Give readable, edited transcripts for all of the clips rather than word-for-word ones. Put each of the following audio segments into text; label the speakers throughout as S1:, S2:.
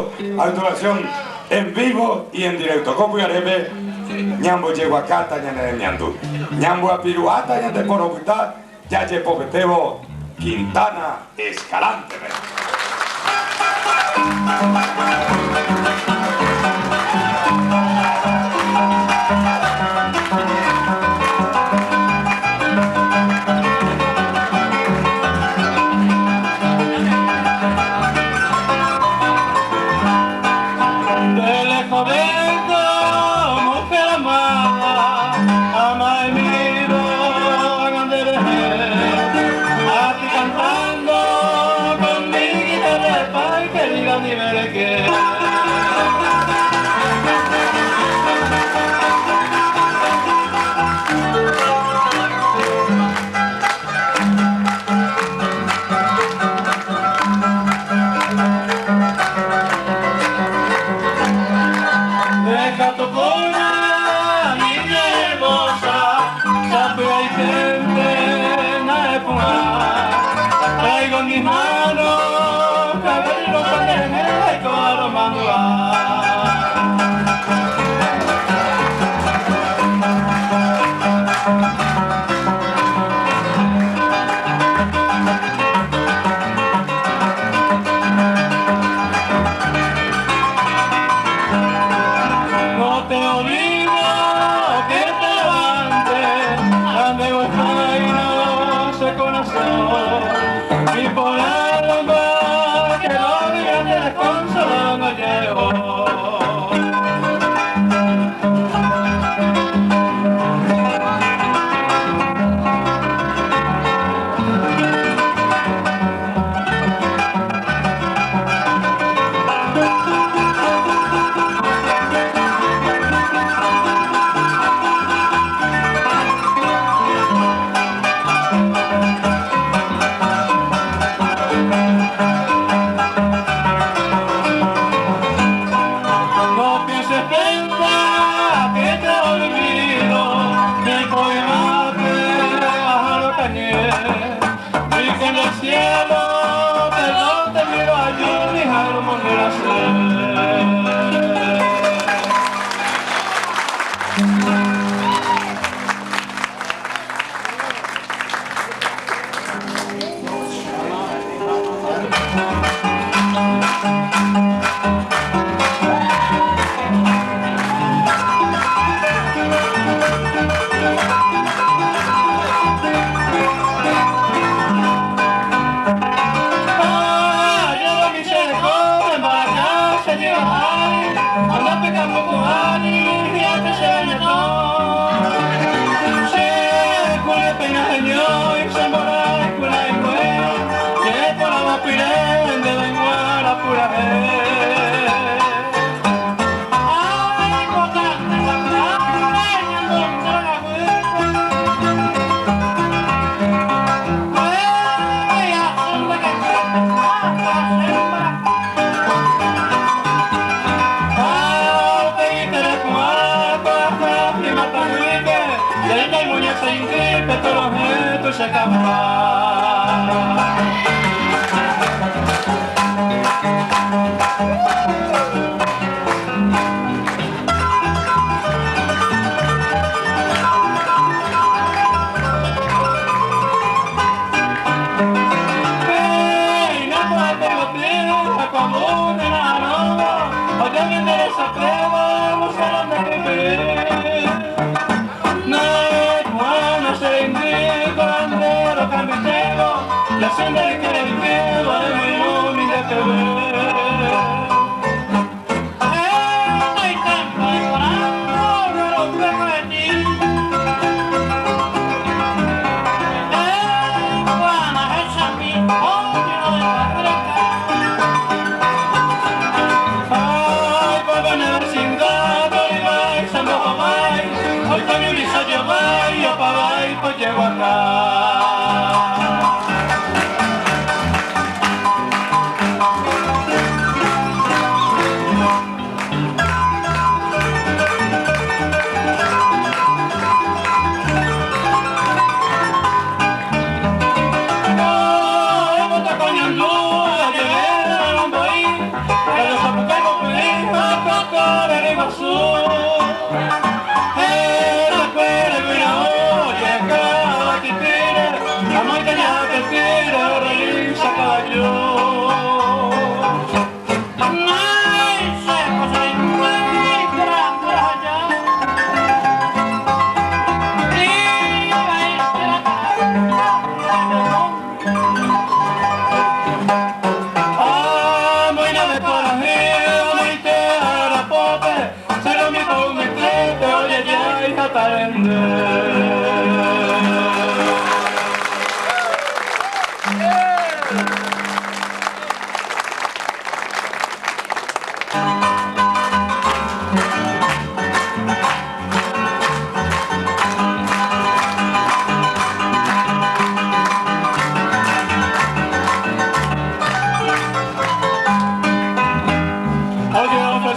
S1: Esto, actuación en vivo y en directo. Como ya rebe, ñambo llegó a cata, ñane ñandu. Ñambo a piruata, ñande porobuta, ya lle popetebo, Quintana Escalante.
S2: Pero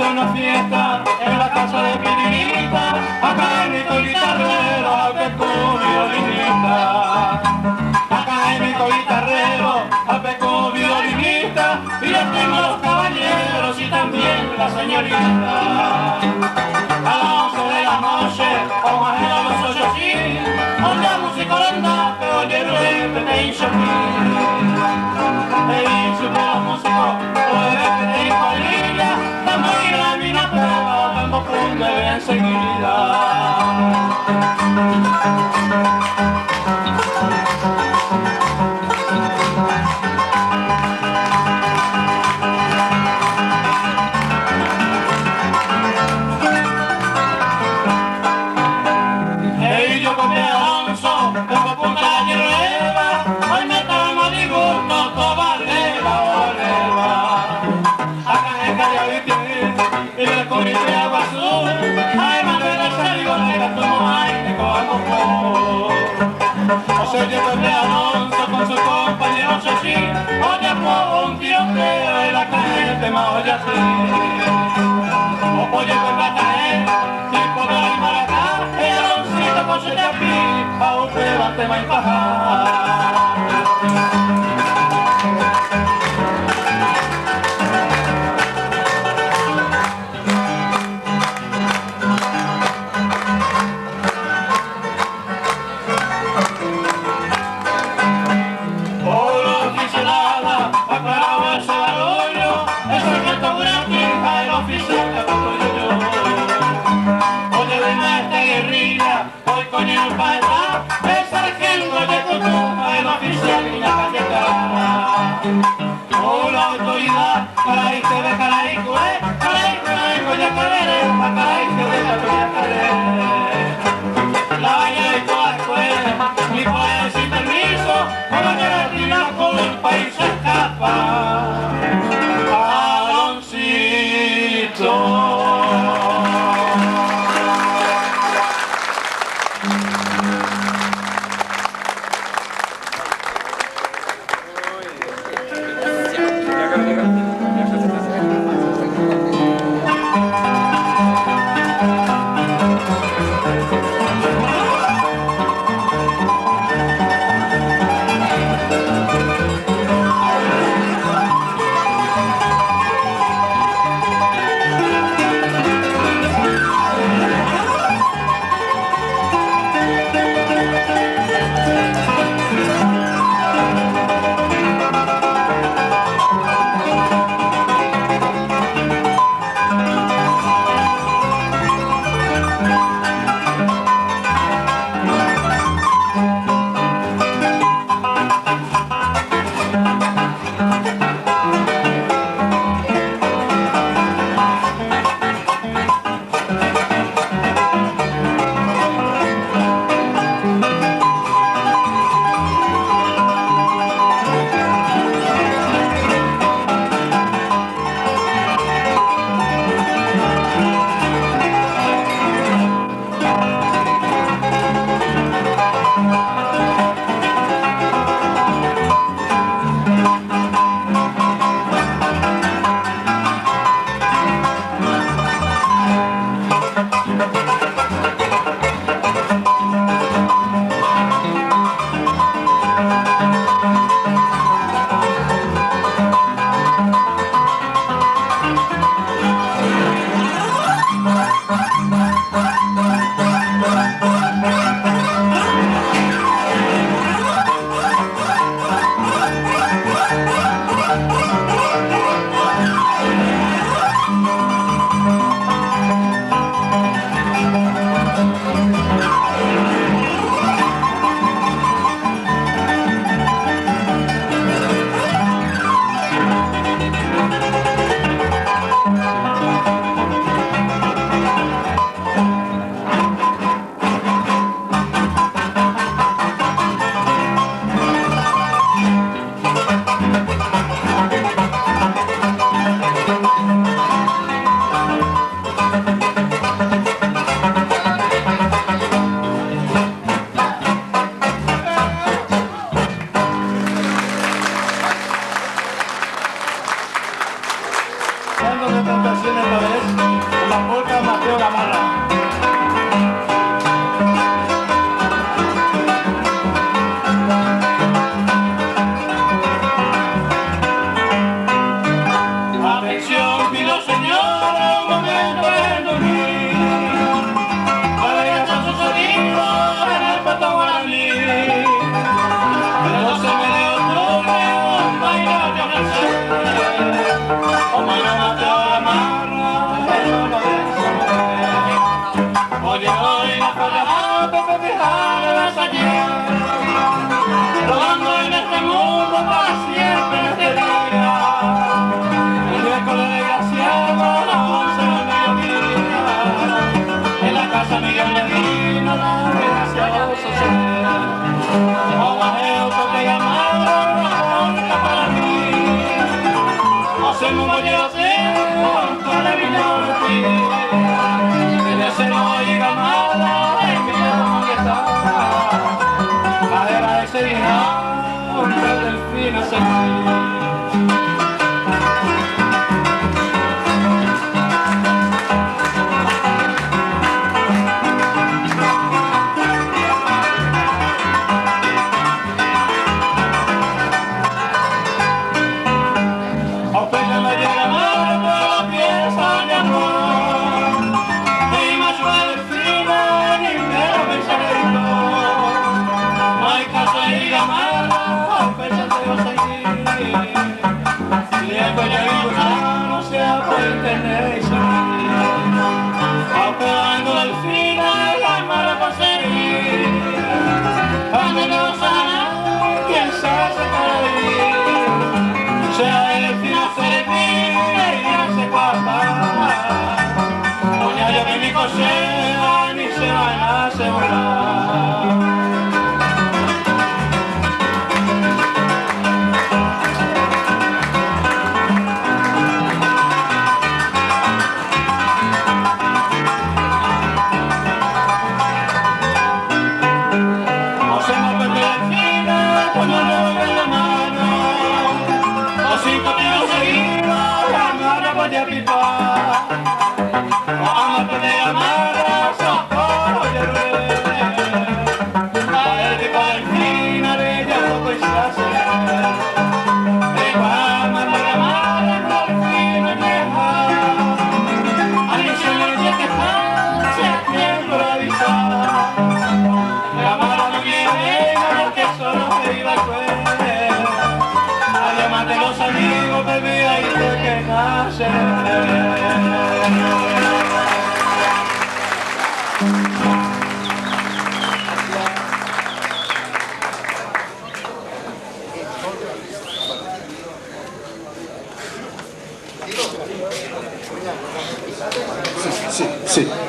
S2: Una fiesta en la casa de Pirinita, académico guitarrero, apecu violinista. Académico guitarrero, apecu violinista, y ya tengo los caballeros y también la señorita. A las 11 de la noche, como a los 8 así, donde la música anda, pero oye repete y te hizo los músicos, o repete y colilla, vamos con enseguida. Hey, yo con Alonso, tengo punta de rueda, hoy me estamos a disgusto, tobarle la oreva. Acá en Cariabiti, y le comité agua azul, ay, Manuela salió de la toma, ay, te cogemos por. O sea, yo con Alonso con su compañero Xochí, oye, por un tiroteo en la calle de Maoya, o oye, con la calle, tipo de la maracá, y Aloncito con su chapi, a un levante más bajar. Oye, ven a esta guerrilla, hoy con el paisa, el sargento Os pido, señora, un momento de dormir, para ir a sus sonidos en el pato guaraní. Pero se me dio octubre, un bailar yo no sé, o me lo mató la marra, pero no de esa mujer. Oye, hoy la falla Pepe Pijana las ayer, rodando en este mundo para siempre en este día. El miércoles desgraciado a las 11 del mediodía, en la casa Miguel Medina, la desgraciada sociedad. O bajeo porque llamaron la monta para mí, hacemos un bollero con la villa. El esceno llega malo, en mi alma que está. Madera de ese viejo, un delfín a sentir.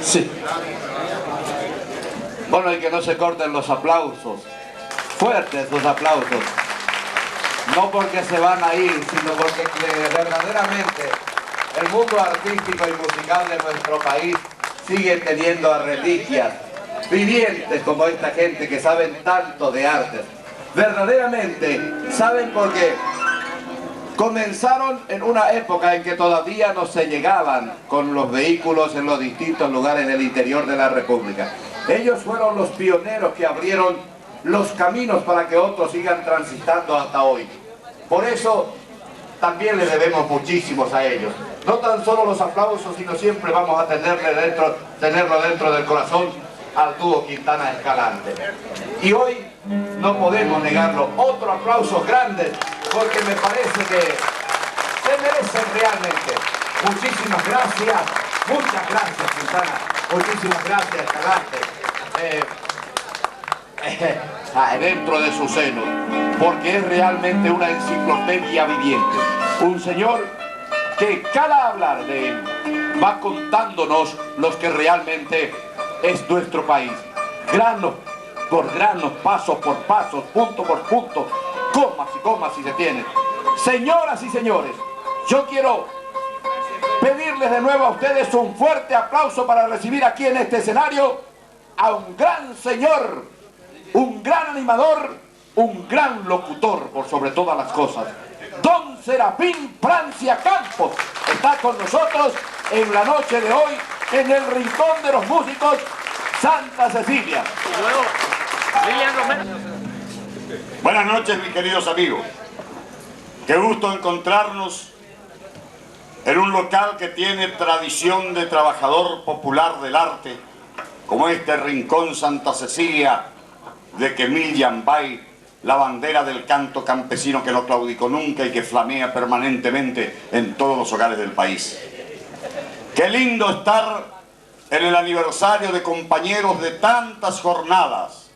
S3: Sí. Bueno, y que no se corten los aplausos. Fuertes los aplausos. No porque se van a ir, sino porque verdaderamente el mundo artístico y musical de nuestro país sigue teniendo a reliquias vivientes como esta gente que saben tanto de artes. Verdaderamente saben porque comenzaron en una época en que todavía no se llegaban con los vehículos en los distintos lugares del interior de la República. Ellos fueron los pioneros que abrieron los caminos para que otros sigan transitando hasta hoy. Por eso también les debemos muchísimos a ellos. No tan solo los aplausos, sino siempre vamos a tenerlo dentro del corazón al dúo Quintana Escalante. Y hoy no podemos negarlo. Otro aplauso grande, porque me parece que se merecen realmente. Muchísimas gracias, muchas gracias Quintana, muchísimas gracias Escalante. Dentro de su seno, porque es realmente una enciclopedia viviente. Un señor que cada hablar de él va contándonos lo que realmente es nuestro país. Grano por grano, paso por paso, punto por punto, comas y comas si se tienen. Señoras y señores, yo quiero pedirles de nuevo a ustedes un fuerte aplauso para recibir aquí en este escenario a un gran señor, un gran animador, un gran locutor por sobre todas las cosas. Don Serafín Francia Campos está con nosotros en la noche de hoy en el Rincón de los Músicos Santa Cecilia.
S4: Y luego, Lilian Romero.
S5: Buenas noches, mis queridos amigos. Qué gusto encontrarnos en un local que tiene tradición de trabajador popular del arte, como este Rincón Santa Cecilia de Quemil Yambay, la bandera del canto campesino que no claudicó nunca y que flamea permanentemente en todos los hogares del país. Qué lindo estar en el aniversario de compañeros de tantas jornadas,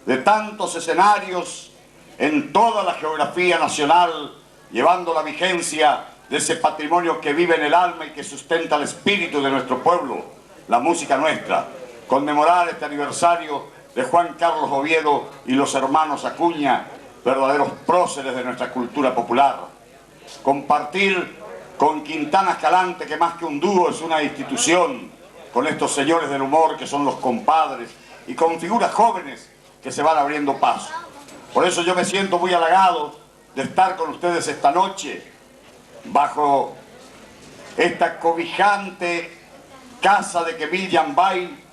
S5: de tantos escenarios en toda la geografía nacional, llevando la vigencia de ese patrimonio que vive en el alma y que sustenta el espíritu de nuestro pueblo, la música nuestra. Conmemorar este aniversario de Juan Carlos Oviedo y los hermanos Acuña, verdaderos próceres de nuestra cultura popular. Compartir con Quintana Escalante, que más que un dúo es una institución, con estos señores del humor que son los compadres, y con figuras jóvenes que se van abriendo paso. Por eso yo me siento muy halagado de estar con ustedes esta noche, bajo esta cobijante casa de Quemil Yambay,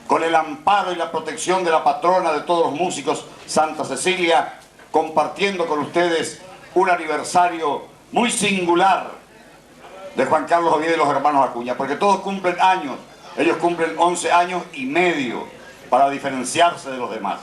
S5: con el amparo y la protección de la patrona de todos los músicos, Santa Cecilia, compartiendo con ustedes un aniversario muy singular de Juan Carlos Oviedo y los hermanos Acuña, porque todos cumplen años, ellos cumplen 11 años y medio para diferenciarse de los demás.